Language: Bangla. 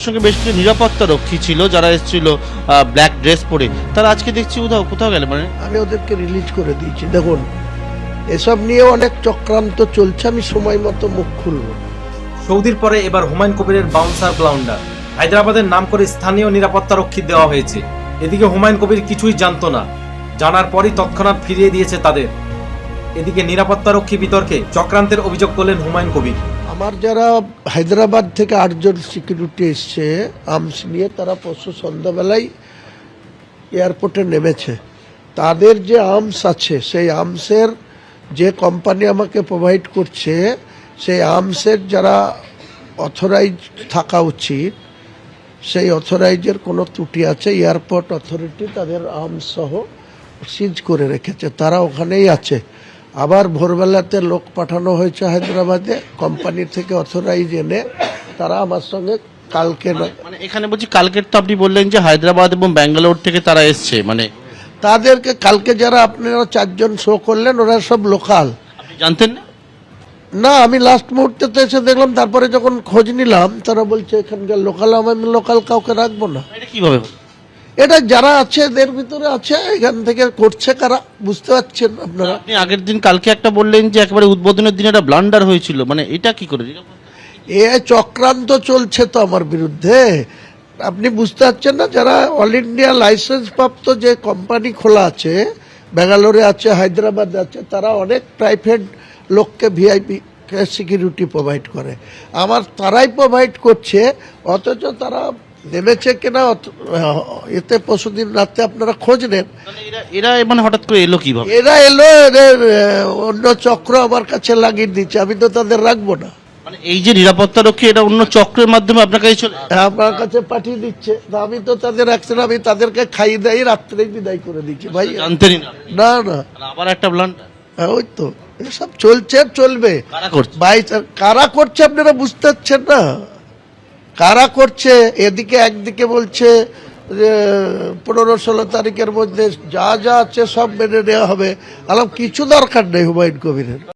সঙ্গে বেশ কিছু নিরাপত্তা রক্ষী ছিল যারা এসেছিল ব্ল্যাক ড্রেস পরে, তারা আজকে দেখছি কোথাও গেল। মানে আমি ওদেরকে রিলিজ করে দিয়েছি। দেখুন, এসব নিয়ে অনেক চক্রান্ত চলছে, আমি সময় মতো মুখ খুলব। সৌদির পরে এবার হুমায়ুন কবিরের বাউন্সার গ্রাউন্ডার হায়দ্রাবাদের নাম করে স্থানীয় নিরাপত্তা রক্ষী দেওয়া হয়েছে। এদিকে হুমায়ুন কবির কিছুই জানতো না, জানার পরই তৎক্ষণাৎ ফিরিয়ে দিয়েছে তাদের। এদিকে নিরাপত্তা রক্ষী বিতর্কে চক্রান্তের অভিযোগ করলেন হুমায়ুন কবির। আমার যারা হায়দ্রাবাদ থেকে 8 জন সিকিউরিটি এসছে আর্মস নিয়ে, তারা পরশু সন্ধ্যাবেলায় এয়ারপোর্টে নেমেছে। তাদের যে আর্মস আছে, সেই আর্মসের যে কোম্পানি আমাকে প্রোভাইড করছে, সেই আর্মসের যারা অথরাইজ থাকা উচিত, সেই অথরাইজের কোনো ত্রুটি আছে। এয়ারপোর্ট অথরিটি তাদের আর্মস সহ সিজ করে রেখেছে, তারা ওখানেই আছে। আবার ভোরবেলাতে লোক পাঠানো হয়েছে হায়দ্রাবাদে, কোম্পানি থেকে অথরাইজ এনে তারা আমার সঙ্গে কালকে মানে এখানে বলছি কালকের তো আপনি বললেন যে হায়দ্রাবাদ এবং ব্যাঙ্গালোর থেকে তারা এসছে, মানে তাদেরকে কালকে যারা আপনারা 4 জন শো করলেন, ওরা সব লোকাল। আপনি জানতেন না? না, আমি লাস্ট মুহূর্তে তো এসে দেখলাম, তারপরে যখন খোঁজ নিলাম তারা বলছে এখানকার লোকাল। আমি লোকাল কাউকে রাখবো না। এটা কিভাবে হলো? এটা যারা আছে এদের ভিতরে আছে, এখান থেকে করছে কারা, বুঝতে পারছেন আপনারা। আপনি আগের দিন কালকে একটা বললেন যে একেবারে উদ্বোধনের দিন একটা ব্লান্ডার হয়েছিল, মানে এটা কি করে? এ চক্রান্ত চলছে তো আমার বিরুদ্ধে। আপনি বুঝতে পারছেন না, যারা অল ইন্ডিয়া লাইসেন্স প্রাপ্ত যে কোম্পানি খোলা আছে, ব্যাঙ্গালোরে আছে, হায়দ্রাবাদে আছে, তারা অনেক প্রাইভেট লোককে ভিআইপি সিকিউরিটি প্রোভাইড করে। আমার তারাই প্রোভাইড করছে, অথচ তারা নেমেছে কিনা এতে পরশুদিন রাতে আপনারা খোঁজ নেন। এরা মানে হঠাৎ করে এলো কিভাবে? এরা এলো, এদের অন্য চক্র আমার কাছে লাগিয়ে দিচ্ছে, আমি তো তাদের রাখবো না। মানে এই যে নিরাপত্তা রক্ষী, এটা অন্য চক্রের মাধ্যমে আপনার কাছে চলে আপনার কাছে পাঠিয়ে দিচ্ছে। আমি তো তাদের রাখছি না, আমি তাদেরকে খাইয়ে দেয়, রাত্রেই বিদায় করে দিচ্ছি। ভাই জানতেনই না? না না, আবার একটা ব্লান্ডার। ওই তো এসব চলছে, চলবে। কারা করছে? ভাই কারা করছে আপনারা বুঝতে পারছেন না? কারা করছে? এদিকে একদিকে বলছে যে 15-16 তারিখের মধ্যে যা যা আছে সব মেনে নেওয়া হবে। আলাম কিছু দরকার নেই হুমায়ুন কবিরের।